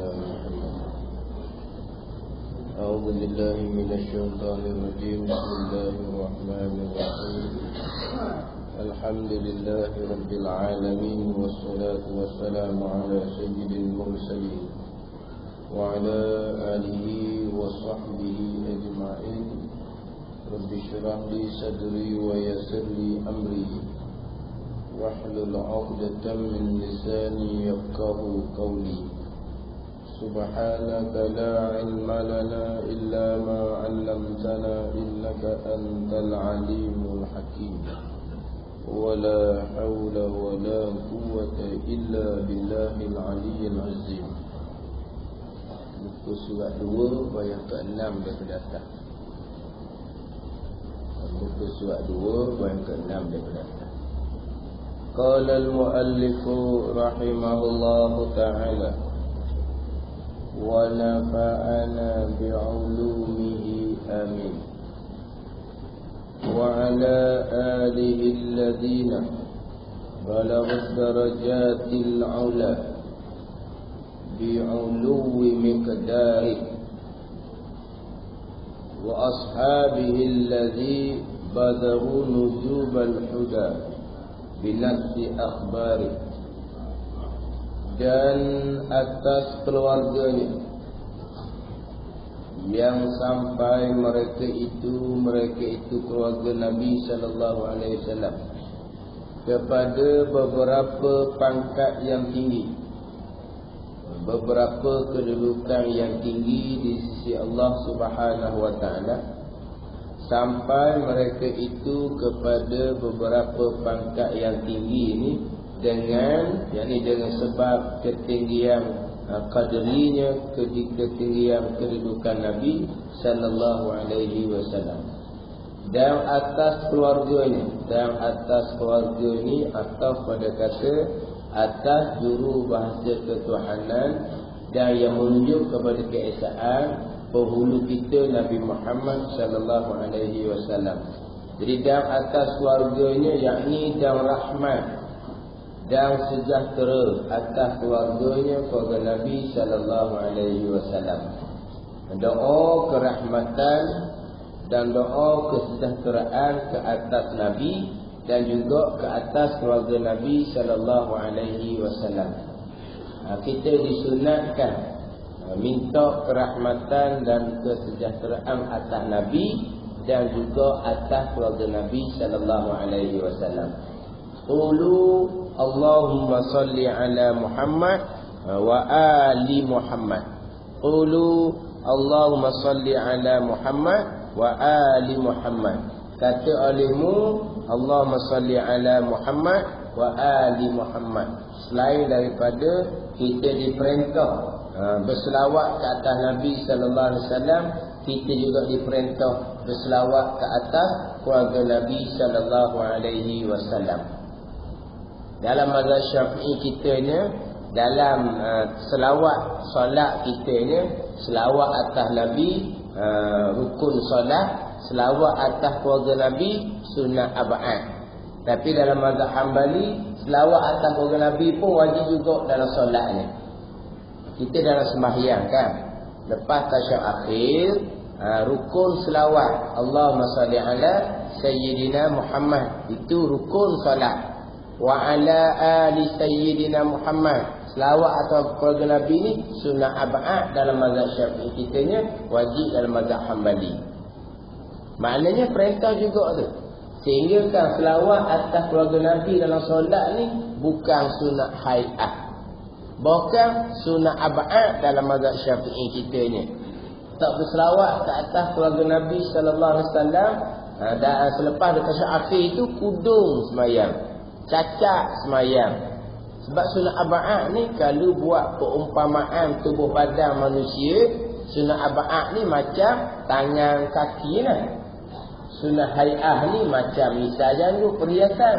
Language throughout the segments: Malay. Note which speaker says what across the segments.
Speaker 1: سيدنا محمد. أعوذ بالله من الشيطان الرجيم. بسم الله الرحمن الرحيم. الحمد لله رب العالمين، والصلاة والسلام على سيد المرسلين وعلى آله وصحبه أجمعين. رب اشرح لي صدري ويسر لي أمري واحلل عقدة من لساني يفقه قولي. سبحانك لا علم لنا إلا ما علمتنا إنك أنت العليم الحكيم. ولا حول ولا قوة إلا بالله العلي العظيم. Buku surat 2 ayat ke-6 daripada atas. Buku surat 2 ayat ke-6 daripada atas. Qala al-muallif rahimahullahu ta'ala wa nafa'ana bi'ulumihi amin. Wa ala alihi alladhina balaghat darajatil 'ula bi'uluwi miqdari wa ashabihi alladhi badaghu nujubal huda binafsi akhbari, dan atas keluarganya yang sampai mereka itu keluarga Nabi sallallahu alaihi wasallam kepada beberapa pangkat yang tinggi, beberapa kedudukan yang tinggi di sisi Allah Subhanahu wa taala, sampai mereka itu kepada beberapa pangkat yang tinggi ini dengan sebab ketinggian qadrinya, ketinggian kedudukan Nabi sallallahu alaihi wasallam. Dan atas keluarganya, atau pada kata atas juru bahasa ketuhanan, dan yang menunjuk kepada keesaan penghulu kita Nabi Muhammad sallallahu alaihi wasallam. Jadi dan atas keluarganya, yakni dan rahmat dan sejahtera atas keluarganya, keluarga Nabi sallallahu alaihi wasallam. Doa kerahmatan dan doa kesejahteraan ke atas Nabi dan juga ke atas keluarga Nabi sallallahu alaihi wasallam. Kita disunatkan minta kerahmatan dan kesejahteraan atas Nabi dan juga atas keluarga Nabi sallallahu alaihi wasallam. Qulu Allahumma salli ala Muhammad wa ali Muhammad. Qulu Allahumma salli ala Muhammad wa ali Muhammad. Kata olehmu Allahumma salli ala Muhammad wa ali Muhammad. Selain daripada kita diperintah berselawat ke atas Nabi sallallahu alaihi wasallam, kita juga diperintah berselawat ke atas keluarga Nabi sallallahu alaihi wasallam. Dalam mazhab Syafi'i kitanya, dalam selawat solat kitanya, selawat atas Nabi rukun solat, selawat atas keluarga Nabi sunnah abad. Tapi dalam mazhab Hambali, selawat atas keluarga Nabi pun wajib juga dalam solatnya. Kita dalam sembahyang kan, lepas tasyahud akhir, rukun selawat Allahumma salli ala Sayyidina Muhammad, itu rukun solat. Wa ala ali Sayyidina Muhammad, selawat atau keluarga Nabi ni sunnah abad dalam mazhab Syafi'i kitanya, wajib dalam mazhab Hambali. Maknanya perintah juga tu. Sehingga kan selawat atas keluarga Nabi dalam solat ni bukan sunnah hai'ah, bukan sunnah abad dalam mazhab Syafi'i kitanya. Tak berselawat ke atas keluarga Nabi sallallahu alaihi wasallam dan selepas tasyahud akhir itu kudung semayang, cacat semayang. Sebab sunnah abad ni kalau buat perumpamaan tubuh badan manusia, sunnah abad ni macam tangan kaki lah. Sunnah hai'ah ni macam misalnya tu perhiasan.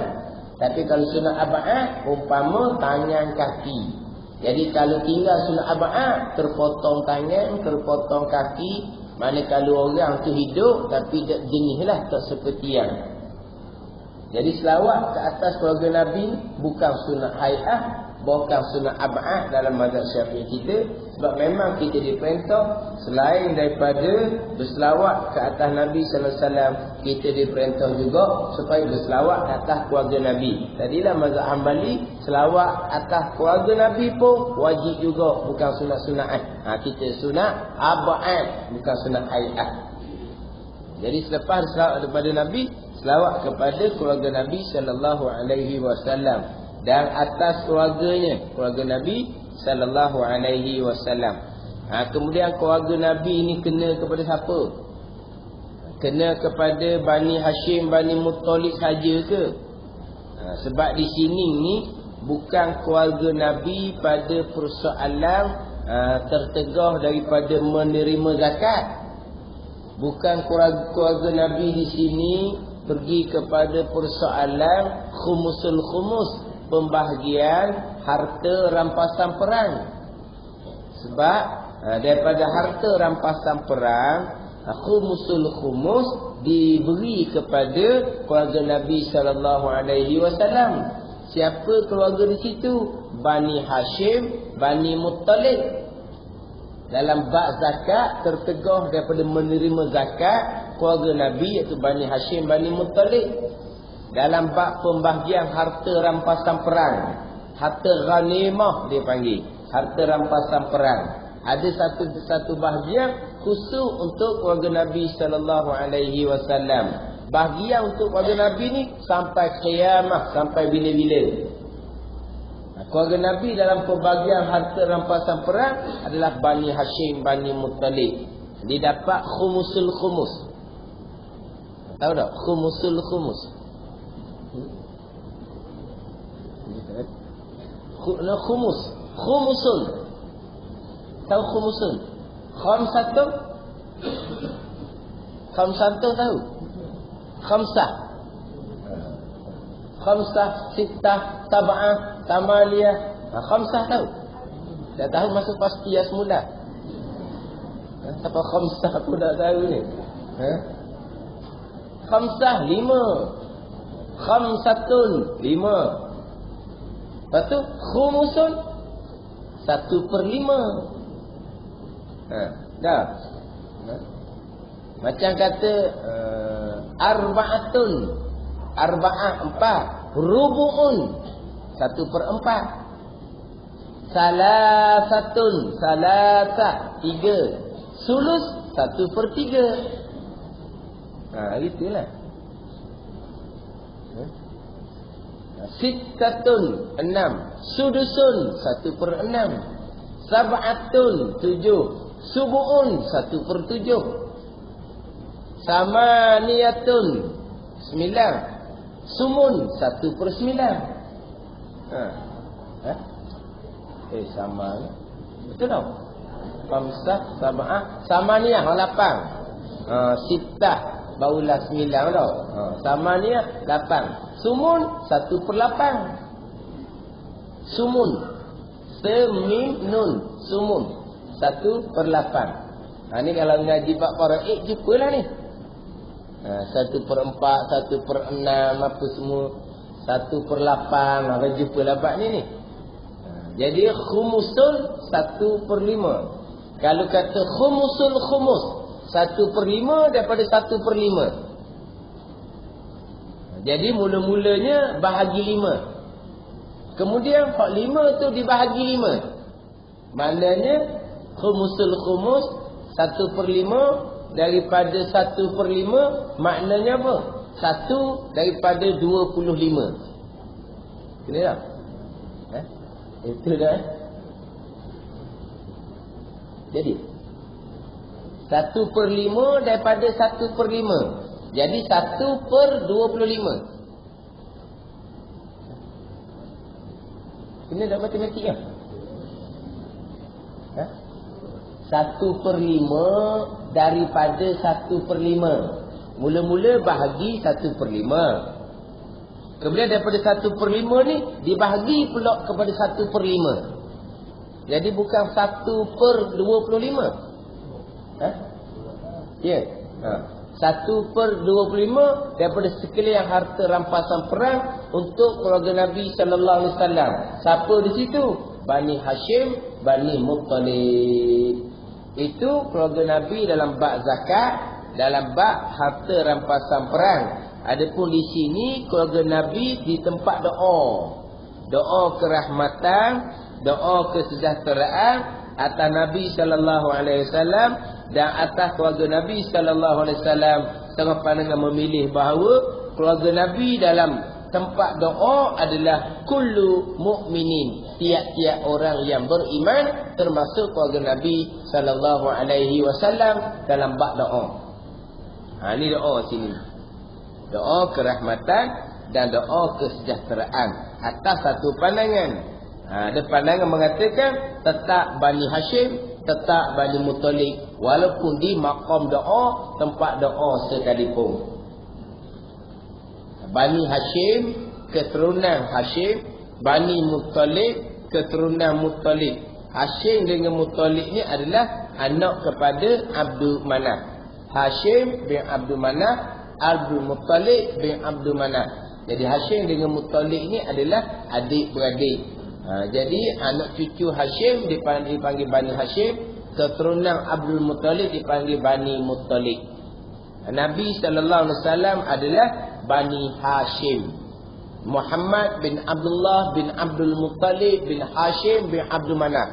Speaker 1: Tapi kalau sunnah abad umpama tangan kaki. Jadi kalau tinggal sunnah abad, terpotong tangan, terpotong kaki. Mana kalau orang tu hidup tapi jenis lah, tak seperti yang. Jadi selawat ke atas keluarga Nabi bukan sunnah hai'ah, bukan sunat ab'ad dalam mazhab Syafi'i kita. Sebab memang kita diperintah selain daripada berselawat ke atas Nabi sallallahu alaihi wasallam, kita diperintah juga supaya berselawat ke atas keluarga Nabi. Tadilah mazhab Hambali, selawat atas keluarga Nabi pun wajib juga, bukan sunat-sunat. Kita sunat ab'ad, bukan sunat hayat. Jadi selepas selawat kepada Nabi, selawat kepada keluarga Nabi sallallahu alaihi wasallam dan atas keluarganya, keluarga Nabi sallallahu alaihi wasallam. Kemudian keluarga Nabi ni kena kepada siapa? Kena kepada Bani Hashim, Bani Muttalib saja ke? Sebab di sini ni bukan keluarga Nabi pada persoalan tertegah daripada menerima zakat. Bukan keluarga Nabi di sini pergi kepada persoalan khumusul khumus, pembahagian harta rampasan perang. Sebab daripada harta rampasan perang, khumusul khumus diberi kepada keluarga Nabi sallallahu alaihi wasallam. Siapa keluarga di situ? Bani Hashim, Bani Muttalib. Dalam bab zakat tertegah daripada menerima zakat keluarga Nabi, iaitu Bani Hashim, Bani Muttalib. Dalam bab pembahagian harta rampasan perang, harta ghanimah dia panggil, harta rampasan perang, ada satu bahagian khusus untuk keluarga Nabi sallallahu alaihi wasallam. Bahagian untuk keluarga Nabi ni sampai kiamat, sampai bila-bila. Keluarga Nabi dalam pembagian harta rampasan perang adalah Bani Hashim, Bani Muttalib. Dia dapat khumusul khumus. Tahu tak? Khumusul khumus. Khumus. Khumusun. Tahu khumusun? Khamsatun. Khamsatun tahu? Khamsah. Khamsah, sittah, tab'ah, tamaliyah. Khamsah tahu? Tak tahu masuk pasti ya semula. Apa khamsah aku tak tahu ni. Khamsah 5. Khamsatun 5. Lepas tu khumusun 1/5. Dah. Macam kata arba'atun, arba'ah 4, rubu'un 1/4, salasatun, salasah 3, sulus 1/3. Gitulah. Sittatun 6, sudusun 1/6, sab'atun 7, subu'un 1/7, samaniyatun 9, sumun 1/9. Sama ni. Betul tak? Khamsah, sab'ah, samaniyah 8. Sittah barulah 9 tau. Samaniyah 8. Sumun 1/8. Sumun. Semim nun. Sumun 1/8. Ni kalau ngaji bab faraid jumpalah ni. 1/4, 1/6 apa semua, 1/8. Maka jumpalah bab ni. Jadi khumusul 1/5. Kalau kata khumusul khumus 1/5 daripada 1/5. Jadi mula-mulanya bahagi 5. Kemudian 5 tu dibahagi 5. Maknanya khumusul khumus 1/5 daripada 1/5 maknanya apa? 1 daripada 25. Kena tak? Itu dah. Jadi 1/5 daripada 1/5. Jadi 1/25. Kena tak matematik kan? 1/5 daripada 1/5. Mula-mula bahagi 1/5. Kemudian daripada 1/5 ni dibahagi pula kepada 1/5. Jadi bukan 1/25. Ya. 1/25 daripada sekalian harta rampasan perang untuk keluarga Nabi sallallahu alaihi wasallam. Siapa di situ? Bani Hashim, Bani Muttalib. Itu keluarga Nabi dalam bab zakat, dalam bab harta rampasan perang. Adapun di sini keluarga Nabi di tempat doa. Doa kerahmatan, doa kesejahteraan atas Nabi sallallahu alaihi wasallam dan atas keluarga Nabi sallallahu alaihi wasallam. Setengah pandangan memilih bahawa keluarga Nabi dalam tempat doa adalah kullu mukminin, tiap-tiap orang yang beriman, termasuk keluarga Nabi sallallahu alaihi wasallam dalam bab doa. Ini doa sini. Doa kerahmatan dan doa kesejahteraan atas satu pandangan. Ada pandangan mengatakan tetap Bani Hashim, tetap Bani Muttalib, walaupun di maqam doa, tempat doa sekalipun. Bani Hashim, keturunan Hashim. Bani Muttalib, keturunan Muttalib. Hashim dengan Muttalib ni adalah anak kepada Abdul Manaf. Hashim bin Abdul Manaf, Abdul Muttalib bin Abdul Manaf. Jadi Hashim dengan Muttalib ni adalah adik-beradik. Jadi anak cucu Hashim dipanggil Bani Hashim, keturunan Abdul Muttalib dipanggil Bani Muttalib. Nabi sallallahu alaihi wasallam adalah Bani Hashim. Muhammad bin Abdullah bin Abdul Muttalib bin Hashim bin Abdul Manaf.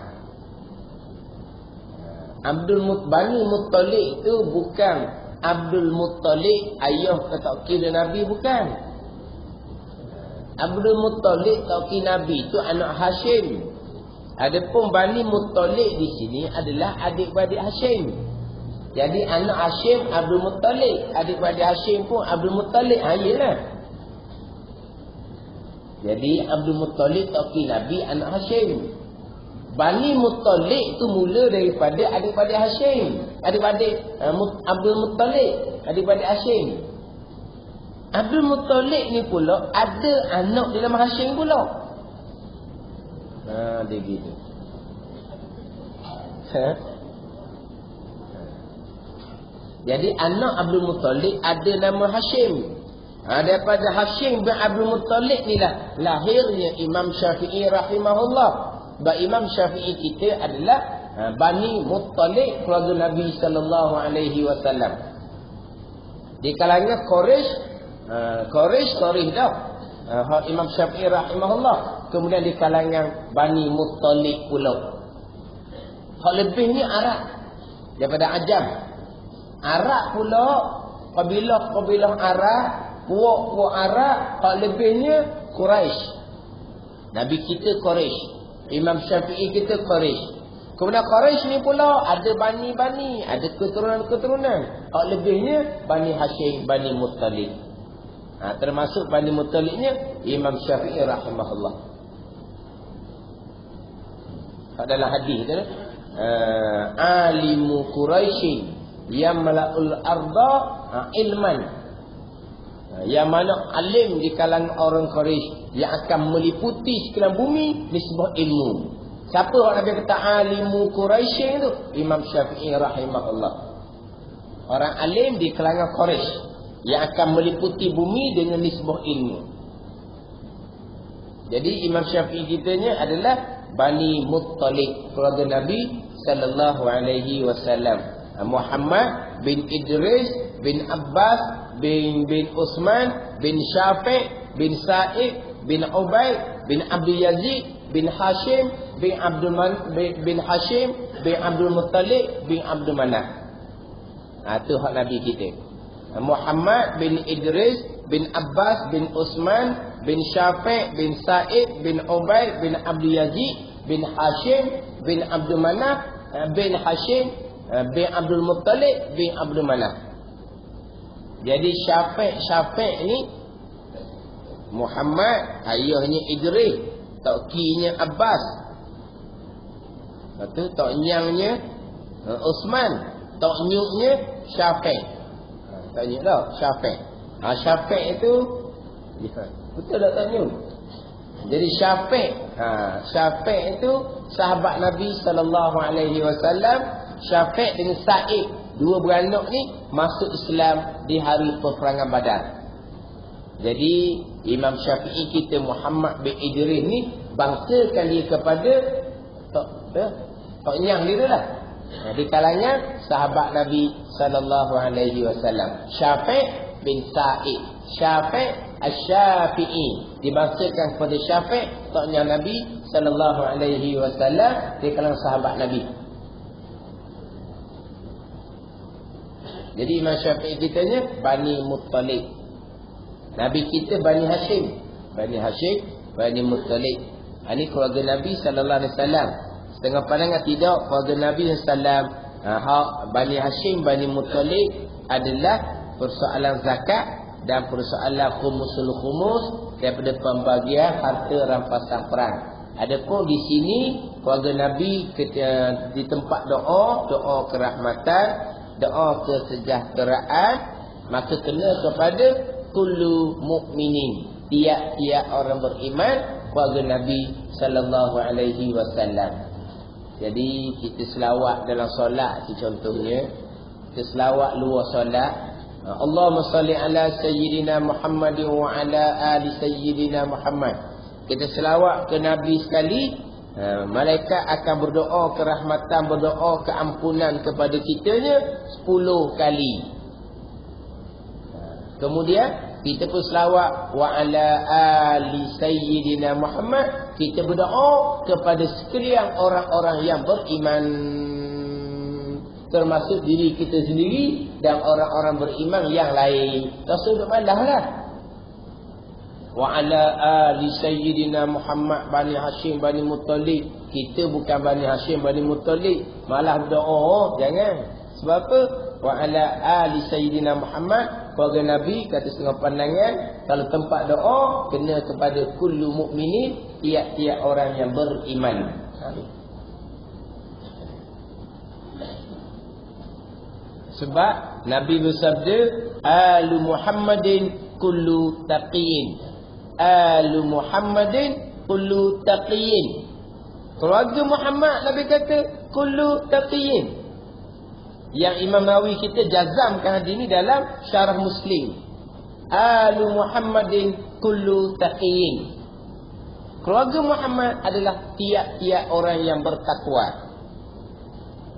Speaker 1: Bani Muttalib itu bukan Abdul Muttalib ayah atau kira Nabi, bukan. Abdul Muttalib tauki Nabi itu anak Hashim. Adapun Bani Muttalib di sini adalah adik-beradik Hashim. Jadi anak Hashim Abdul Muttalib, adik-beradik Hashim pun Abdul Muttalib. Iyalah. Jadi Abdul Muttalib tauki Nabi anak Hashim. Bani Muttalib itu mula daripada adik-beradik Hashim, adik-beradik Abdul Muttalib, adik-beradik Hashim. Abdul Muttalib ni pula ada anak di dalam Hashim pula. Dia gitu. Jadi anak Abdul Muttalib ada nama Hashim. Daripada Hashim bin Abdul Muttalib ni lah lahirnya Imam Syafi'i rahimahullah. Sebab Imam Syafi'i kita adalah Bani Muttalib, keluarga Nabi sallallahu alaihi wasallam. Di kalangan Quraisy dah. Imam Syafi'i rahimahullah. Kemudian di kalangan Bani Muttalib pula. Hak lebih ni Arab daripada Ajam. Arab pula kabilah Arab, puak Arab, hak lebihnya Quraisy. Nabi kita Quraisy. Imam Syafi'i kita Quraisy. Kemudian Quraisy ni pula ada bani-bani, ada keturunan-keturunan. Hak lebihnya Bani Hashim, Bani Muttalib. Termasuk Bani Muttalibnya Imam Syafi'i rahimahullah. Dalam hadis tu, alimu Quraisy yamla'ul arda ilman. Yang mana alim di kalangan orang Quraisy yang akan meliputi sekalian bumi nisbah ilmu. Siapa orang Nabi kata alimu Quraisy itu? Imam Syafi'i rahimahullah. Orang alim di kalangan Quraisy yang akan meliputi bumi dengan nisbah ilmu. Jadi Imam Syafi'i kitanya adalah Bani Muttalib, keluarga Nabi sallallahu alaihi wasallam. Muhammad bin Idris bin Abbas bin Uthman bin Syafi' bin Sa'id bin Ubaid bin Abdul Yazid bin Hashim bin Hashim bin Abdul Muttalib bin Abdul Manaf. Itu hak Nabi kita. Muhammad bin Idris bin Abbas bin Uthman bin Syafi' bin Sa'id bin Ubaid bin Abdul Yazid bin Hashim bin Abdul Manaf bin Hashim bin Abdul Muttalib bin Abdul Manaf. Jadi Syafi' ni Muhammad, ayahnya Idris, taukinya Abbas. Lepas tu toknyangnya Uthman, toknyuknya Syafi'. Toknyuk dah Syafi'. Syafi' itu betul tak toknyuk? Jadi Syafi' itu sahabat Nabi sallallahu alaihi wasallam. Syafi' dengan Sa'id. dua beranak ni masuk Islam di hari peperangan Badar. Jadi Imam Syafi'i kita Muhammad bin Idris ni bangsakan dia kepada Tok Nyang dia lah. Di kalangan sahabat Nabi sallallahu alaihi wasallam. Syafi' bin Sa'id. Syafi' Asy-Syafi'i dibangsakan kepada Syafi' Tok Nyang Nabi sallallahu alaihi wasallam di kalangan sahabat Nabi. Jadi Imam Syafi'i kitanya Bani Muttalib. Nabi kita Bani Hashim. Bani Hashim, Bani Muttalib. Ini keluarga Nabi sallallahu alaihi wasallam. Setengah pandangan tidak, keluarga Nabi sallallahu Bani Hashim, Bani Muttalib adalah persoalan zakat dan persoalan khumusul khumus daripada pembagian harta rampasan perang. Adapun di sini keluarga Nabi di tempat doa kerahmatan, doa kesejahteraan, maka kena kepada kullu mukminin, tiap-tiap orang beriman keluarga Nabi sallallahu alaihi wasallam. Jadi kita selawat dalam solat contohnya, kita selawat luar solat, Allahumma salli ala sayyidina Muhammad wa ala ali sayyidina Muhammad. Kita selawat ke Nabi sekali, malaikat akan berdoa kerahmatan, berdoa keampunan kepada kitanya 10 kali. Kemudian kita pun selawat wa ala ali sayyidina Muhammad, kita berdoa kepada sekalian orang-orang yang beriman, termasuk diri kita sendiri dan orang-orang beriman yang lain. Rasul bermandahlah wa ala ali sayyidina Muhammad Bani Hashim Bani Muttalib. Kita bukan Bani Hashim Bani Muttalib, malah berdoa jangan. Sebab apa? Wa ala ali sayyidina Muhammad, keluarga Nabi kata setengah pandangan, kalau tempat doa kena kepada kullu mukminin, tiap-tiap orang yang beriman. Sebab Nabi bersabda, alu Muhammadin kullu taqiyin. Alu Muhammadin kullu taqiyin. Keluarga Muhammad Nabi kata kullu taqiyin. Yang Imam Nawawi kita jazamkan hadis ini dalam Syarah Muslim. Alu Muhammadin kullu taqiyin. Keluarga Muhammad adalah tiap-tiap orang yang bertakwa.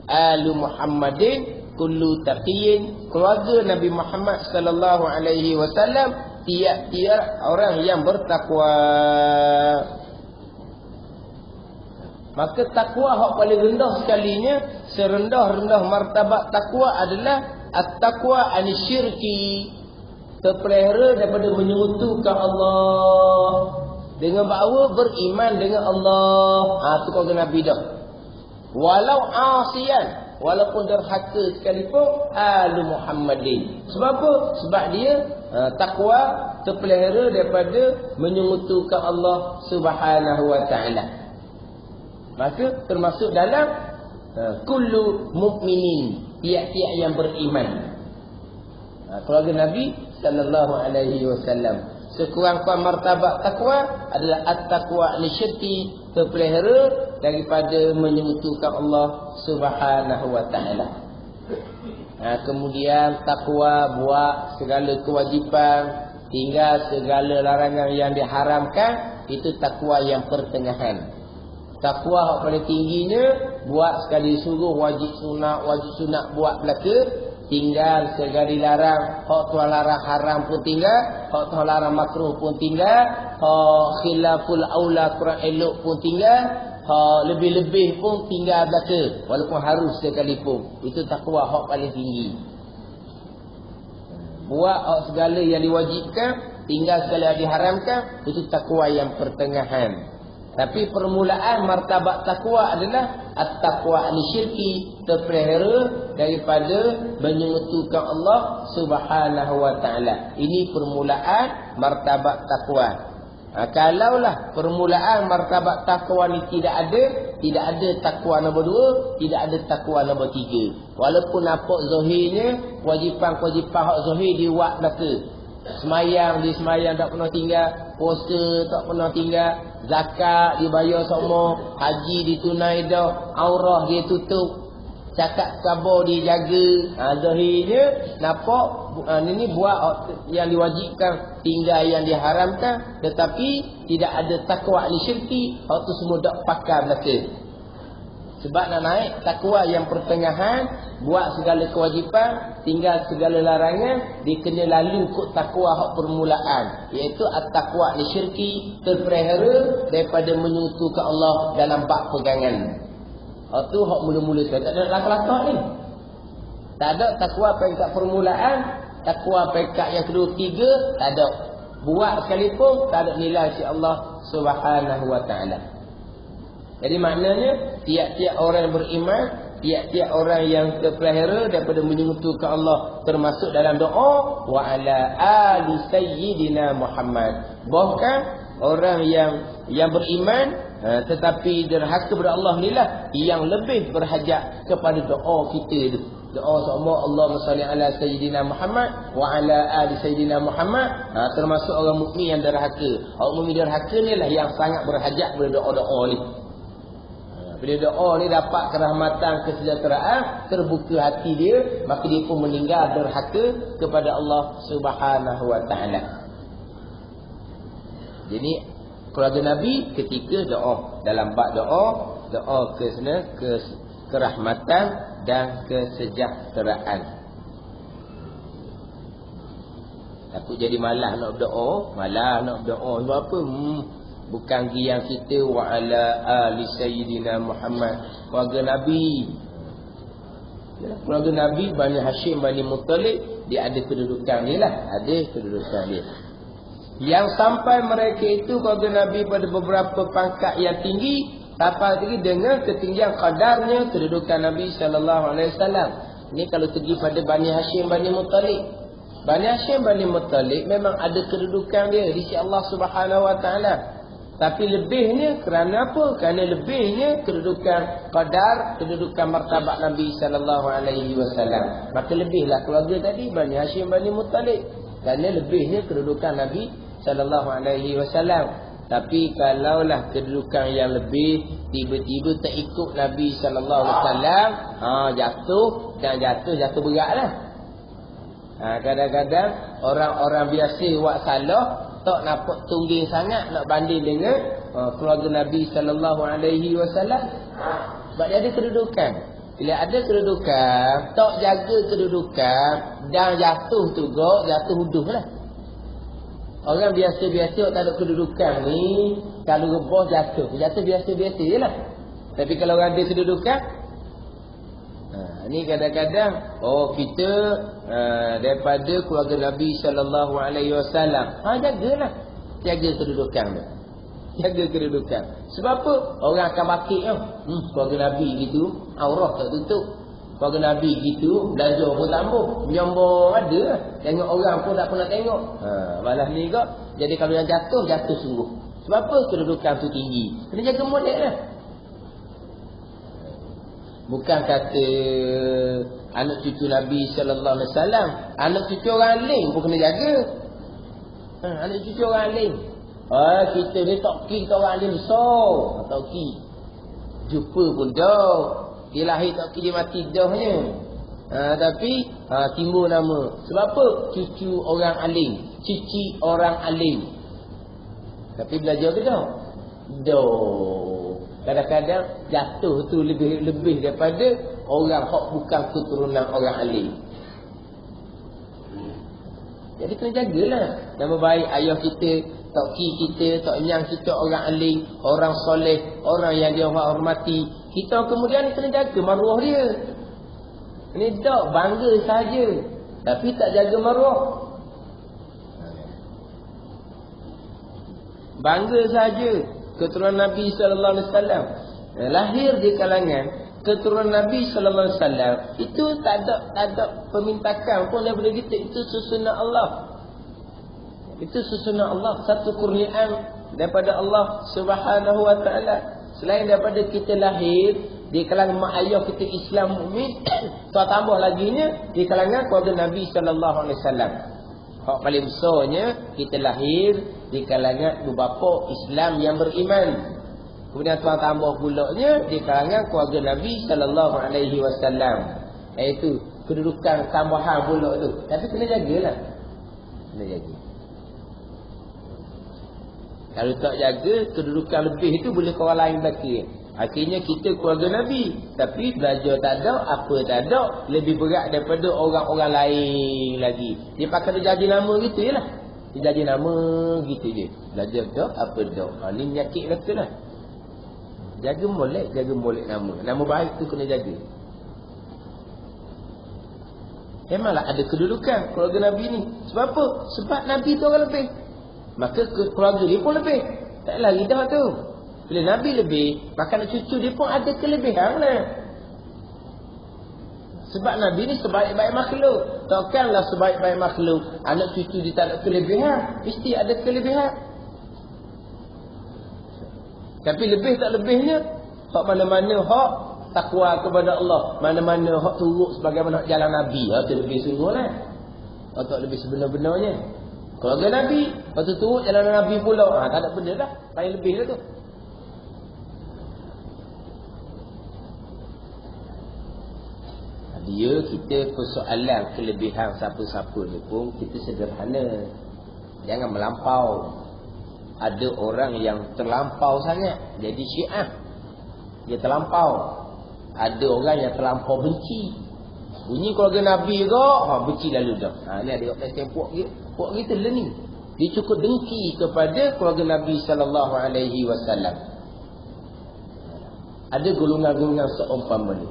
Speaker 1: Alu Muhammadin kullu taqiyin. Keluarga Nabi Muhammad sallallahu alaihi wasallam tiap-tiap orang yang bertakwa. Maka takwa hak paling rendah sekalinya, serendah-rendah martabat takwa adalah at-taqwa anisyirki, terpelihara daripada menyekutukan Allah dengan bahawa beriman dengan Allah. Itu keluarga Nabi dah. Walau asian, walaupun derhaka sekalipun, alu Muhammadin. Sebab apa? Sebab dia takwa, terpelihara daripada menyekutukan Allah Subhanahu wa taala. Maka termasuk dalam kullu mukminin, tiap-tiap yang beriman. Keluarga Nabi sallallahu alaihi wasallam. Sekurang-kurang martabat takwa adalah at-taqwa li syirki, terpelihara daripada menyekutukan Allah Subhanahu wa taala. Kemudian takwa buat segala kewajipan, tinggal segala larangan yang diharamkan, itu takwa yang pertengahan. Takwa yang paling tingginya buat sekali suruh wajib sunat buat belaka, tinggal sekali larang, hak Tuhan larang haram pun tinggal, hak Tuhan larang makruh pun tinggal, hak khilaful aula kurang elok pun tinggal, hak lebih-lebih pun tinggal belaka walaupun harus sekalipun. Itu takwa hak paling tinggi. Buat hak segala yang diwajibkan, tinggal segala yang diharamkan, itu takwa yang pertengahan. Tapi permulaan martabat takwa adalah at-taqwa anisyirki, terpelihara daripada menyekutukan Allah Subhanahu wa taala. Ini permulaan martabat takwa. Kalaulah permulaan martabat takwa ni tidak ada takwa nombor 2, tidak ada takwa nombor 3. Walaupun nampak zahirnya kewajipan-kewajipan hak zahir diwak belaka. Semayang tak pernah tinggal, puasa tak pernah tinggal, zakat dibayar semua, haji ditunai dah, aurah dia tutup. cakap khabar dia jaga. Zahirnya nampak ini buat yang diwajibkan, tinggal yang diharamkan, tetapi tidak ada takwa ni syirki. Hak tu semua dak pakar belaka. Sebab nak naik takwa yang pertengahan, buat segala kewajipan, tinggal segala larangan, dia kena lalu ikut takwa hak permulaan, iaitu at-taqwa ni syirki, terpelihara daripada menyentuh ke Allah dalam bab pegangan. Hak tu hak mula-mula sekali. Tak ada langkah-langkah ni. Tak ada takwa peringkat permulaan, takwa peringkat yang kedua, tiga, tak ada. Buat sekalipun tak ada nilai si Allah Subhanahu wa taala. Jadi maknanya tiap-tiap orang yang beriman, tiap-tiap orang yang terpelihara daripada menyentuh ke Allah, termasuk dalam doa wa ala ali sayyidina Muhammad. Bahkan orang yang beriman tetapi derhaka kepada Allah inilah yang lebih berhajat kepada doa kita itu. Doa sama Allahumma salli ala sayyidina Muhammad wa ala ali sayyidina Muhammad. Termasuk orang mukmin yang derhaka. Orang mukmin derhaka inilah yang sangat berhajat kepada doa-doa ni. Bila doa ni dapat kerahmatan, kesejahteraan, terbuka hati dia, maka dia pun meninggal derhaka kepada Allah Subhanahu wa taala. Jadi keluarga Nabi ketika doa, dalam bab doa kerahmatan dan kesejahteraan. Takut jadi malas nak berdoa, sebab apa? Bukan yang kita wa ala ali sayyidina Muhammad, keluarga Nabi. Keluarga Nabi Bani Hashim, Bani Muttalib, dia ada kedudukan dia lah, ada kedudukan dia. Yang sampai mereka itu keluarga Nabi pada beberapa pangkat yang tinggi, sampai tinggi dengan ketinggian kadarnya kedudukan Nabi sallallahu alaihi wasallam. Ini kalau segi pada Bani Hashim, Bani Muttalib. Bani Hashim, Bani Muttalib memang ada kedudukan dia di sisi Allah Subhanahu wa taala. Tapi lebihnya kerana apa? Kerana lebihnya kedudukan qadar, kedudukan martabat Nabi sallallahu alaihi wasallam. Maka lebihlah keluarga tadi Bani Hashim, Bani Muttalib. Kerana lebihnya kedudukan Nabi sallallahu alaihi wasallam. Tapi kalaulah kedudukan yang lebih tiba-tiba tak ikut Nabi sallallahu alaihi wasallam, jatuh beratlah. Kadang-kadang orang-orang biasa buat salah, tak nampak tungging sangat nak banding dengan keluarga Nabi sallallahu alaihi wasallam. Sebab dia ada kedudukan. Bila ada kedudukan, tak jaga kedudukan dan jatuh tu jatuh huduhlah. Orang biasa-biasa tak ada kedudukan ni, kalau rebah jatuh biasa-biasa jelah. Tapi kalau orang ada kedudukan, ni kadang-kadang kita daripada keluarga Nabi sallallahu alaihi wasallam, jagalah, jaga kedudukan dia. Jaga kedudukan. Sebab apa? Orang akan bakit keluarga Nabi gitu, aurat tak tutup. Keluarga Nabi gitu, belajar pun tambah, nyombong ada, tengok orang pun tak pernah tengok. Malah ni kok. Jadi kalau yang jatuh sungguh. Sebab apa? Kedudukan tu tinggi. Kena jaga model lah. Bukan kata anak cucu Nabi sallallahu alaihi wasallam, anak cucu orang lain pun kena jaga. Anak cucu orang lain. Kita ni kita orang lain besar, tauki. Jumpa pun dah. Dia lahir tauki, dia mati dahnya. Tapi timbul nama. Sebab apa? Cucu orang alim, cici orang alim. Tapi belajar ke dah? Kadang-kadang jatuh tu lebih daripada orang hak bukan keturunan orang alim. Jadi kena jagalah nama baik ayah kita, tauki kita, tok nyang kita orang alim, orang soleh, orang yang dia hormati. Kita kemudian kena jaga maruah dia. Ini tak bangga saja, tapi tak jaga maruah. Bangga saja keturunan Nabi sallallahu alaihi wasallam, lahir di kalangan keturunan Nabi sallallahu alaihi wasallam, itu tak ada pemintakan pun daripada kita. Itu susunan Allah. Itu susunan Allah, satu kurniaan daripada Allah Subhanahu wa taala. Selain daripada kita lahir di kalangan mak ayah kita Islam mukmin, tambah laginya di kalangan keluarga Nabi sallallahu alaihi wasallam. Hak paling besarnya kita lahir di kalangan ibu bapa Islam yang beriman. Kemudian tuan tambah pulaknya di kalangan keluarga Nabi sallallahu alaihi wasallam. Iaitu kedudukan tambahan pulak tu. Tapi kena jagalah. Kena jaga. Kalau tak jaga, kedudukan lebih itu boleh ke orang lain belakang. Akhirnya kita keluarga Nabi. Tapi belajar tak ada, apa tak ada. Lebih berat daripada orang-orang lain lagi. Dia pakai dia jadi nama gitu je lah. Dia jadi nama gitu je. Belajar tak, apa tak. Ini penyakit mereka lah. Jaga molek nama. Nama baik tu kena jaga. Memanglah ada kedudukan keluarga Nabi ni. Sebab apa? Sebab Nabi tu orang lebih. Maka keluarga dia pun lebih. Taklah lidah tu. Bila Nabi lebih, maka anak cucu dia pun ada kelebihan lah. Sebab Nabi ni sebaik-baik makhluk. Takkanlah sebaik-baik makhluk anak cucu dia tak ada kelebihan. Mesti ada kelebihan. Tapi lebih tak lebihnya, hak mana-mana hak takwa kepada Allah, mana-mana hak turut sebagaimana jalan Nabi, hak tu lebih sungguhlah. Hak tak lebih sebenar-benarnya. Keluarga Nabi, hak tu turut jalan Nabi pula. Tak ada benda dah, paling lebih dah tu. Dia kita persoalan kelebihan siapa-siapa ni pun kita sederhana. Jangan melampau. Ada orang yang terlampau sangat jadi Syiah. Dia terlampau. Ada orang yang terlampau benci. Bunyi keluarga Nabi ke, benci lalu dah. Ni ada orang puak gitu lah ni. Dia cukup dengki kepada keluarga Nabi sallallahu alaihi wasallam. Ada golongan-golongan seumpama ni.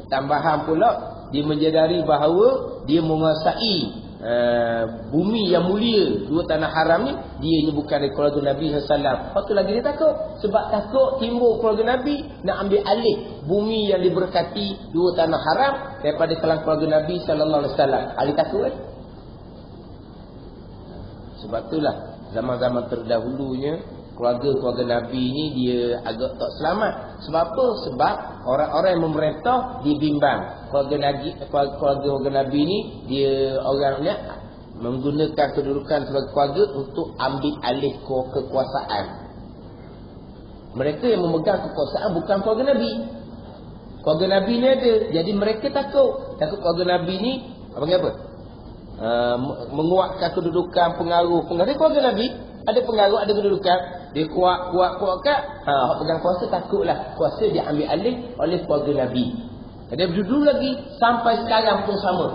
Speaker 1: Tambahan pula dia menyedari bahawa dia menguasai bumi yang mulia, dua tanah haram ni, dia ni bukan dari keluarga Nabi SAW. Lepas tu lagi dia takut. Sebab takut timbul keluarga Nabi nak ambil alih bumi yang diberkati dua tanah haram daripada kalangan keluarga Nabi SAW. Ali takut kan? Sebab itulah zaman-zaman terdahulunya keluarga-keluarga Nabi ni dia agak tak selamat. Sebab apa? Sebab orang-orang yang memerintah dia bimbang. Keluarga Nabi ni dia orangnya menggunakan kedudukan sebagai keluarga untuk ambil alih kekuasaan. Mereka yang memegang kekuasaan bukan keluarga Nabi. Keluarga Nabi ni ada. Jadi mereka takut keluarga Nabi ni apa? Menguatkan kedudukan pengaruh keluarga Nabi. Ada pengaruh, ada kedudukan. Dia kuat kat. Pegang kuasa takutlah kuasa dia ambil alih oleh keluarga Nabi. Dia dulu lagi sampai sekarang pun sama.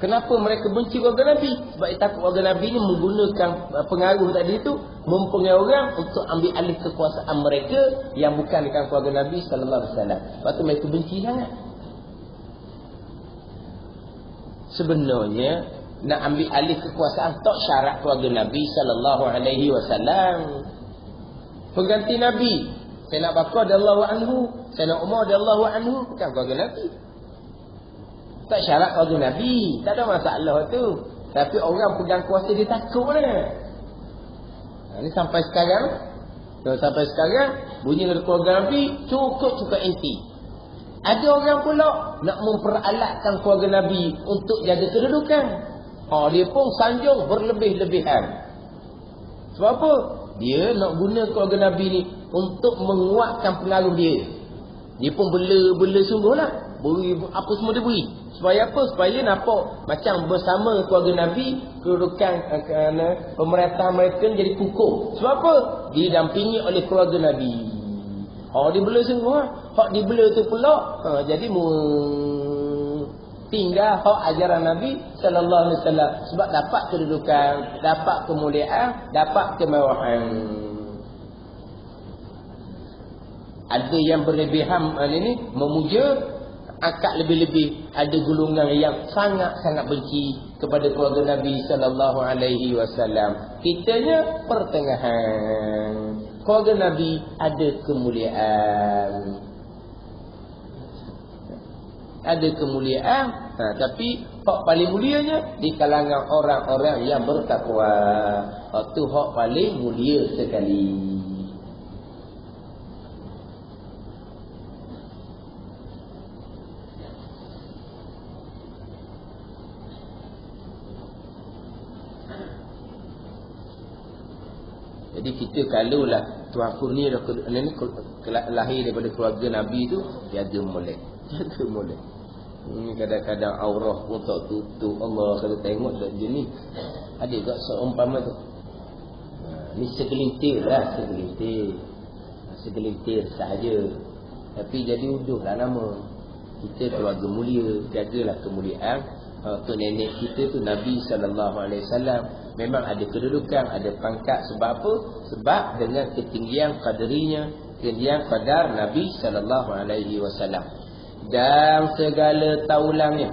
Speaker 1: Kenapa mereka benci keluarga Nabi? Sebab dia takut keluarga Nabi ni menggunakan pengaruh tadi itu mempengaruhi orang untuk ambil alih kekuasaan mereka yang bukan dengan keluarga Nabi sallallahu alaihi wasallam. Sebab tu mereka benci sangat. Sebenarnya nak ambil alih kekuasaan tak syarat keluarga Nabi sallallahu alaihi wasallam. Pengganti Nabi, Sayyidina Abu Bakar radhiyallahu anhu, Sayyidina Umar radhiyallahu anhu bukan keluarga Nabi. Tak syarat keluarga Nabi, tak ada masalah tu. Tapi orang pegang kuasa dia takutlah. Ini sampai sekarang bunyi dari keluarga Nabi cukup anti. Ada orang pula nak memperalatkan keluarga Nabi untuk jaga kedudukan. Dia pun sanjung berlebih-lebihan. Sebab apa? Dia nak guna keluarga Nabi ni untuk menguatkan pengaruh dia. Dia pun bela sungguhlah. Beri apa semua dia beri. Supaya apa? Supaya nampak macam bersama keluarga Nabi kedudukan pemerintahan mereka jadi kukuh. Sebab apa? Didampingi oleh keluarga Nabi. Dia bela sungguh. Hak dibela tu pula jadi tinggal hak ajaran Nabi sallallahu alaihi wasallam. Sebab dapat kedudukan, dapat kemuliaan, dapat kemewahan. Ada yang berlebihan ini memuja, akak lebih-lebih. Ada golongan yang sangat-sangat benci kepada keluarga Nabi sallallahu alaihi wasallam. Kitanya pertengahan. Keluarga Nabi ada kemuliaan. Ada kemuliaan, tapi hak paling mulianya di kalangan orang-orang yang bertakwa. Itu hak paling mulia sekali. Jadi Jadi kita kalaulah Tuhan kurnia ni lahir daripada keluarga Nabi tu, jaga molek. Jaga molek. Ini kadang-kadang aurah pun tak tutup. Allah kalau tengok tak jenis. Ada tak seumpama tu. Ni segelintir lah, segelintir sahaja. Tapi jadi uduhlah nama. Kita keluarga mulia, jagalah kemuliaan. Tu nenek kita tu Nabi SAW. Memang ada kedudukan, ada pangkat. Sebab apa? Sebab dengan ketinggian qadarinya, ketinggian qadar Nabi SAW. Dan segala taulangnya.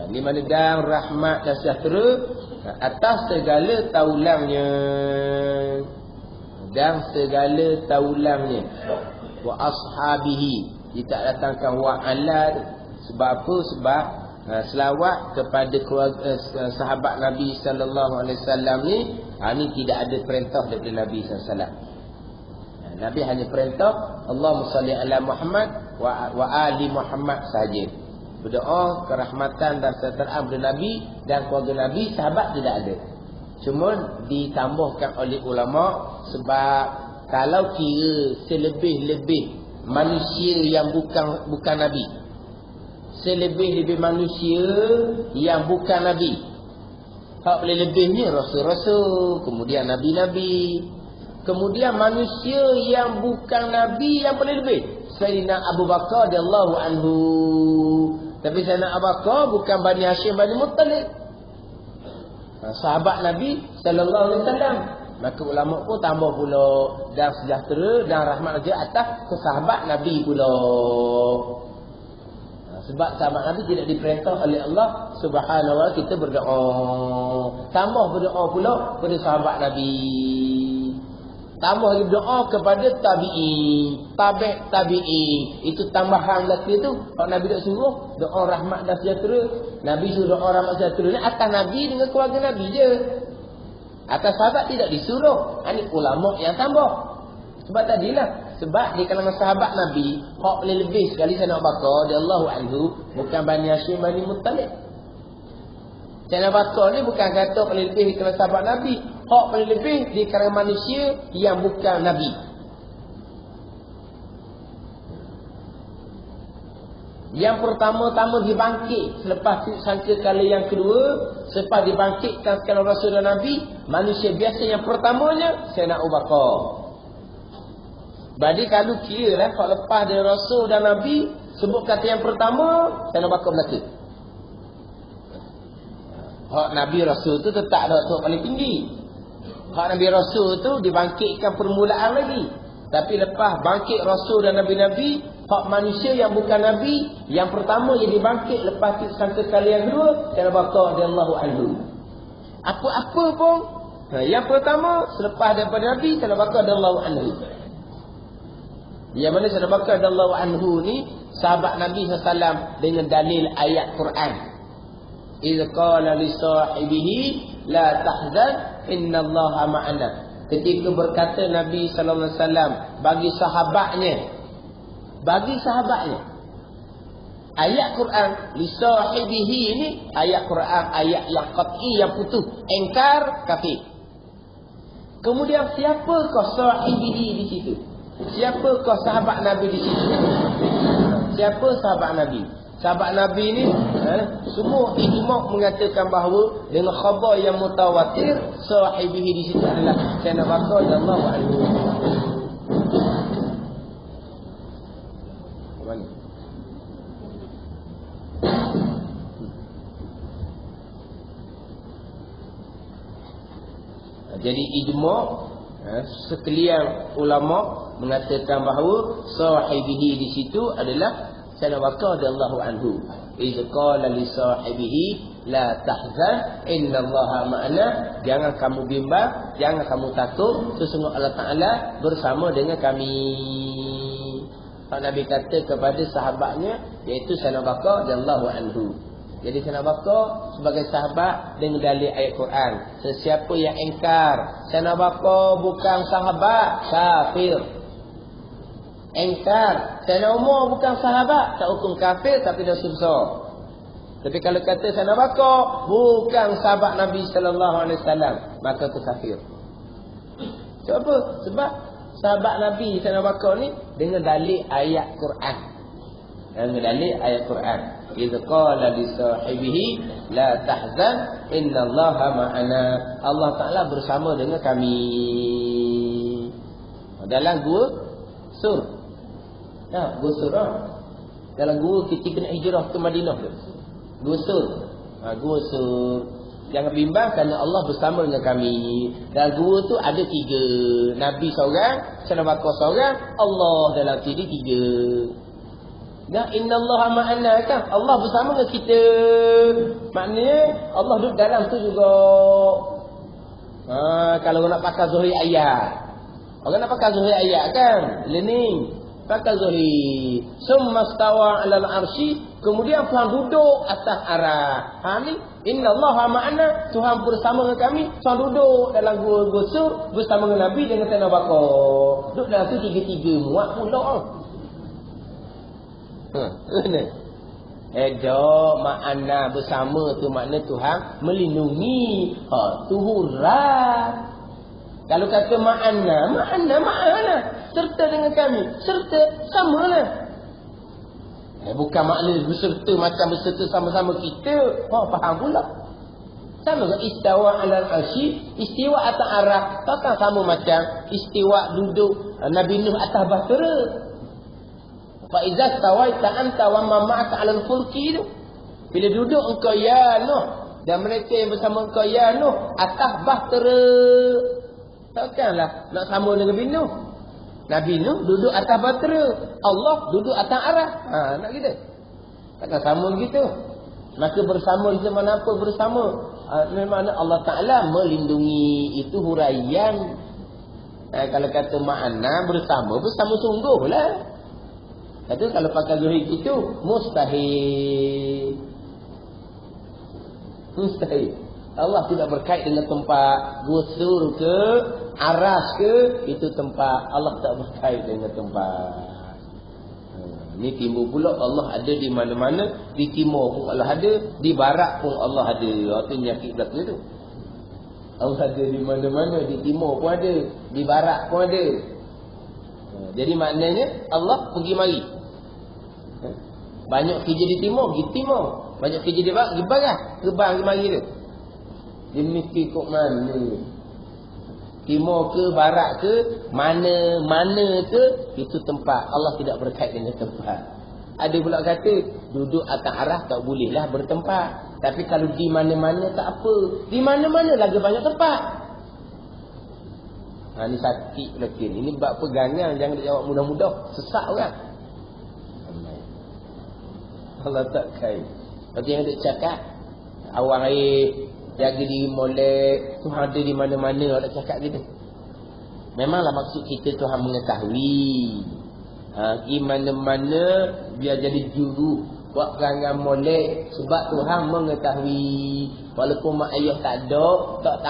Speaker 1: Ni mana dan rahmat dan sejahtera atas segala taulangnya. Dan segala taulangnya. Wa ashabihi. Dia tak datangkan wa'ala. Sebab apa? Sebab selawat kepada keluarga, sahabat Nabi SAW ni, ni tidak ada perintah daripada Nabi SAW. Nabi hanya perintah Allahumma salli ala Muhammad wa ali Muhammad saja. Berdoa kerahmatan dan sejahteraan kepada Nabi dan keluarga Nabi, sahabat tidak ada. Cuma ditambahkan oleh ulama sebab kalau kira selebih-lebih manusia yang bukan Nabi, selebih-lebih manusia yang bukan Nabi, hak boleh lebihnya rasul-rasul, kemudian nabi-nabi, kemudian manusia yang bukan Nabi yang boleh lebih. Sayyidina Abu Bakar radhiyallahu anhu. Tapi Sayyidina Abu Bakar bukan Bani Hashim Bani Muttalib, sahabat Nabi sallallahu alaihi wasallam. Maka ulama pun tambah pula dan sejahtera dan rahmat saja atas sahabat Nabi pula. Sebab sahabat Nabi tidak diperintah oleh Allah Subhanahu wa taala kita berdoa. Tambah berdoa pula kepada sahabat Nabi. Tambah lagi doa kepada tabi'in, tabi'in. Itu tambahan lagi tu. Kalau Nabi tak suruh doa rahmat dan sejahtera, Nabi suruh doa rahmat dan sejahtera ni atas Nabi dengan keluarga Nabi je. Atas sahabat tidak disuruh. Ini ulama yang tambah. Sebab tadilah, sebab di kalangan sahabat Nabi, hak boleh lebih sekali Sayyidina Abu Bakar radhiyallahu anhu, bukan Bani Hashim Bani Muttalib. Sayyidina Abu Bakar ni bukan kata boleh lebih di kalangan sahabat Nabi, hak boleh lebih di kalangan manusia yang bukan Nabi. Yang pertama-tama dibangkit selepas sangka kala yang kedua, selepas dibangkitkan sekalian Rasul dan Nabi, manusia biasa yang pertamanya Sayyidina Abu Bakar. Jadi kalau kira lah, kalau lepas dari Rasul dan Nabi, sebut kata yang pertama, Sayyidina Abu Bakar belaka. Hak Nabi Rasul tu tetap ada waktu paling tinggi. Hak Nabi Rasul tu dibangkitkan permulaan lagi. Tapi lepas bangkit Rasul dan Nabi-Nabi, hak manusia yang bukan Nabi, yang pertama yang dibangkit lepas sangka kali yang kedua, Sayyidina Abu Bakar radhiyallahu anhu. Apa-apa pun, yang pertama selepas daripada Nabi, Sayyidina Abu Bakar radhiyallahu anhu. Yang mana Sayyidina Abu Bakar radhiyallahu anhu ni sahabat Nabi SAW dengan dalil ayat Quran. Idz qala li sahibihi la tahzan innallaha ma'ana. Ketika berkata Nabi sallallahu alaihi wasallam bagi sahabatnya, ayat Quran li sahibihi ini ayat Quran, ayat yang qat'i, yang putus, engkar kafir. Kemudian siapakah sahibihi di situ? Siapakah sahabat Nabi di situ? Siapa sahabat Nabi? Sahabat Nabi ni semua ijma' mengatakan bahawa dengan khabar yang mutawatir, sahibihi di situ adalah Sayyidina Abu Bakar radhiyallahu anhu. Mana? Jadi ijma' sekalian ulama mengatakan bahawa sahibihi di situ adalah Sayyidina Abu Bakar radhiyallahu anhu. Iz qala li sahibihi la tahzan innallaha ma'ana. Jangan kamu bimbang, jangan kamu takut, sesungguhnya Allah Taala bersama dengan kami. Pak Nabi kata kepada sahabatnya, iaitu Sayyidina Abu Bakar radhiyallahu anhu. Jadi Sayyidina Abu Bakar sebagai sahabat dengan dalil ayat Quran. Sesiapa yang engkar Sayyidina Abu Bakar bukan sahabat, kafir. Engkar Sayyidina Umar bukan sahabat, tak hukum kafir tapi dah susah. Tapi kalau kata Sayyidina Abu Bakar bukan sahabat Nabi sallallahu alaihi wasallam, maka itu kafir. Sebab apa? Sebab sahabat Nabi Sayyidina Abu Bakar ni dengan dalil ayat Quran. Dengan dalil ayat Quran. Idz qala li sahibihi la tahzan innallaha ma'ana. Allah Taala bersama dengan kami. Dalam gua Sur. Ya, gua Sur. Dalam gua ketika nak hijrah ke Madinah tu. Gua Sur. Gua Sur. Jangan bimbang kerana Allah bersama dengan kami. Dalam gua tu ada 3. Nabi seorang, Sayyidina Abu Bakar seorang, Allah dalam sini 3. Dan innallaha ma'ana kan, Allah bersama dengan kita. Maknanya Allah duduk dalam tu juga. Kalau nak pakai zuhri ayat. Orang nak pakai zuhri ayat kan? Learning. Pakai zuhri. Summa stawa 'alal arsy, kemudian Tuhan duduk atas arah. Ni innallaha ma'ana, Tuhan bersama dengan kami. Tuhan duduk dalam gua Sur bersama dengan Nabi dengan Sayyidina Abu Bakar. Duduk dalam tu 3-3 muat pula. Makna bersama tu makna Tuhan melindungi. Tu huraf. Kalau kata makna serta dengan kami, serta samalah. Bukan makna berserta macam berserta sama-sama kita. Faham pula. Sama ke istawa 'alal arsy, istiwa atas arah. Takkan sama macam istiwa duduk Nabi Nuh atas bahtera. Fa iza stawaita anta wa man ma'aka 'alal fulki tu. Bila duduk engkau ya Nuh dan mereka yang bersama engkau ya Nuh atas bahtera. Takkanlah nak sama dengan Nabi Nuh. Nabi Nuh duduk atas bahtera, Allah duduk atas arah. Nak kita. Takkan sama gitu. Maka bersama di mana apa bersama. Memang Allah Taala melindungi, itu huraian. Kalau kata makna bersama sungguhlah. Itu kalau pakai zuhid itu mustahil. Allah tidak berkait dengan tempat gusur ke aras ke, itu tempat. Allah tak berkait dengan tempat. Ni timur pula Allah ada di mana-mana. Di timur pun Allah ada, di barat pun Allah ada. Itu nyakit belakang tu. Allah ada di mana-mana, di timur pun ada, di barat pun ada. Jadi maknanya Allah pergi mari. Banyak kerja di timur, pergi timur. Banyak kerja di barat, pergi barat. Gebang pergi mari tu. Dia mesti kok mana. Timur ke, barat ke, mana ke, itu tempat. Allah tidak berkait dengan tempat. Ada pula kata, duduk atas arah tak bolehlah bertempat. Tapi kalau di mana-mana tak apa. Di mana-mana lagi banyak tempat. Ni sakit lagi. Ini bab pegangan, jangan dijawab mudah-mudah. Sesak orang. Allah tak kait. Lepas yang dia cakap, awang air, jaga diri molek, Tuhan ada di mana-mana. Allah cakap gitu. Memanglah maksud kita Tuhan mengetahui. Di mana-mana biar jadi juru buat perangai molek, sebab Tuhan mengetahui. Walaupun mak ayah tak ada, tak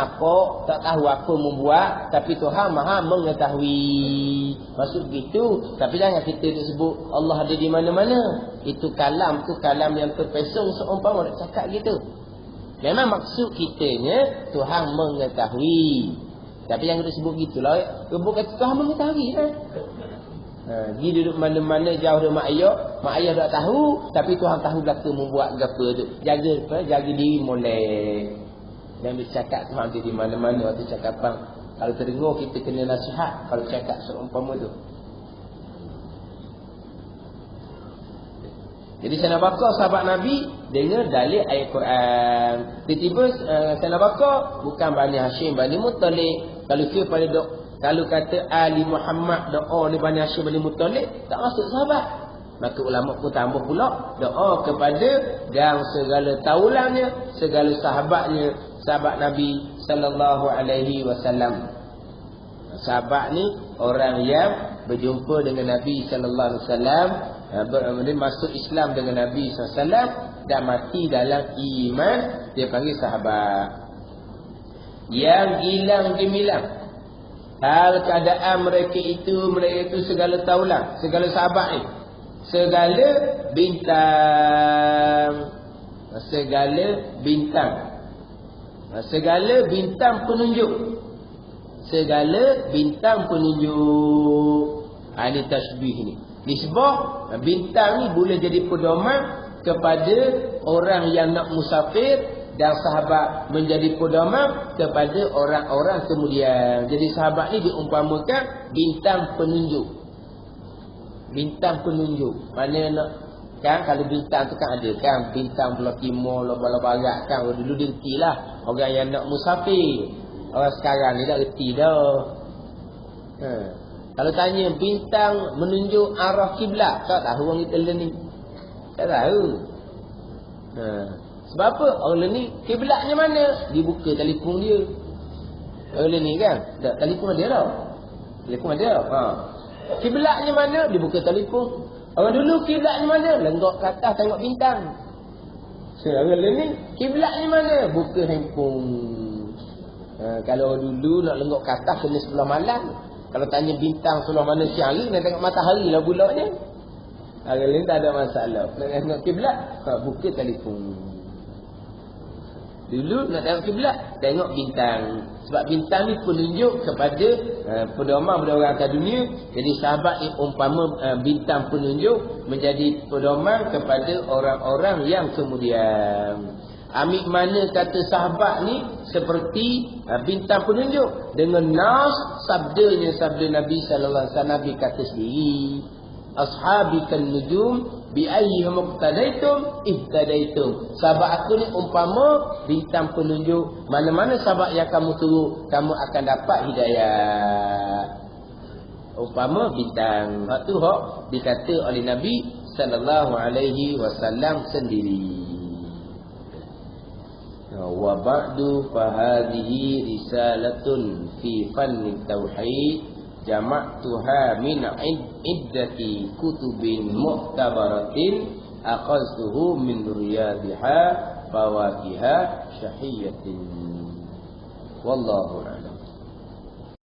Speaker 1: tahu apa membuat, tapi Tuhan Maha mengetahui. Maksud begitu. Tapi jangan kita sebut Allah ada di mana-mana. Itu kalam yang terpesong seumpama nak cakap gitu. Memang maksud kitanya Tuhan mengetahui. Tapi yang kita sebut gitulah, bukan Tuhan mengetahui kan. Dia duduk mana-mana jauh dari mak ayah tak tahu, tapi Tuhan tahu belaka membuat apa tu. Jaga diri molek. Dan bercakap Tuhan di mana-mana. Waktu cakapan, kalau terdengar kita kena nasihat. Kalau cakap seumpama tu. Jadi Sayyidina Abu Bakar sahabat Nabi dengar dalil ayat Quran. Tiba-tiba Sayyidina Abu Bakar bukan Bani Hashim, Bani Muttalib. Kalau dia pada kalau kata Ali Muhammad doa ni Bani Hashim Bani Muttalib, tak masuk sahabat. Maka ulama pun tambah pula doa kepada dan segala taulannya, segala sahabatnya, sahabat Nabi sallallahu alaihi wasallam. Sahabat ni orang yang berjumpa dengan Nabi sallallahu alaihi wasallam, masuk Islam dengan Nabi sallallahu alaihi wasallam dan mati dalam iman, dia panggil sahabat. Yang hilang gemilang hal keadaan mereka itu segala taulan, segala sahabat ni, segala bintang penunjuk, segala bintang penunjuk. Ini tasbih ni. Nisbah bintang ni boleh jadi pedoman kepada orang yang nak musafir, dan sahabat menjadi pedoman kepada orang-orang kemudian. Jadi sahabat ni diumpamakan bintang penunjuk. Bintang penunjuk. Mana nak kan, kalau bintang tu kan ada kan bintang belah timur, belah barat kan. Dulu dia reti lah orang yang nak musafir. Orang sekarang ni dah reti dah. Kalau tanya bintang menunjuk arah kiblat, tak tahu orang kita ni. Tak tahu. Sebab apa? Orang ni kiblatnya mana? Dibuka telefon dia. Orang ni kan, tak, telefon dia tau. Telefon dia. Kiblatnya mana? Dibuka telefon. Orang dulu kiblatnya mana? Lenggok ke atas tengok bintang. Orang ni kiblatnya mana? Buka handphone. Kalau dulu nak lenggok ke atas kena sebelah malam. Kalau tanya bintang sebelah mana siang hari, nak tengok matahari lah bulaknya. Orang lain tak ada masalah. Nak tengok kiblat, buka telefon. Dulu nak tengok kiblat, tengok bintang. Sebab bintang ni penunjuk kepada pedoman pada orang atas dunia. Jadi sahabat ni umpama bintang penunjuk menjadi pedoman kepada orang-orang yang kemudian. Ambil mana kata sahabat ni seperti bintang penunjuk dengan nas sabdanya sabda Nabi sallallahu alaihi wasallam. Nabi kata sendiri, ashabikan nujum bi ayyihim muqtadaitum ihtadaitum. Sahabat aku ni umpama bintang penunjuk, mana-mana sahabat yang kamu turut, kamu akan dapat hidayah. Umpama bintang. Hak tu hak dikata oleh Nabi sallallahu alaihi wasallam sendiri. Wa ba'du fa hadhihi risalatun fi fanni tauhid jama'tuha min iddati kutubin mu'tabaratin akhadtuhu min riyadiha fawakiha syahiyatin. Wallahu a'lam.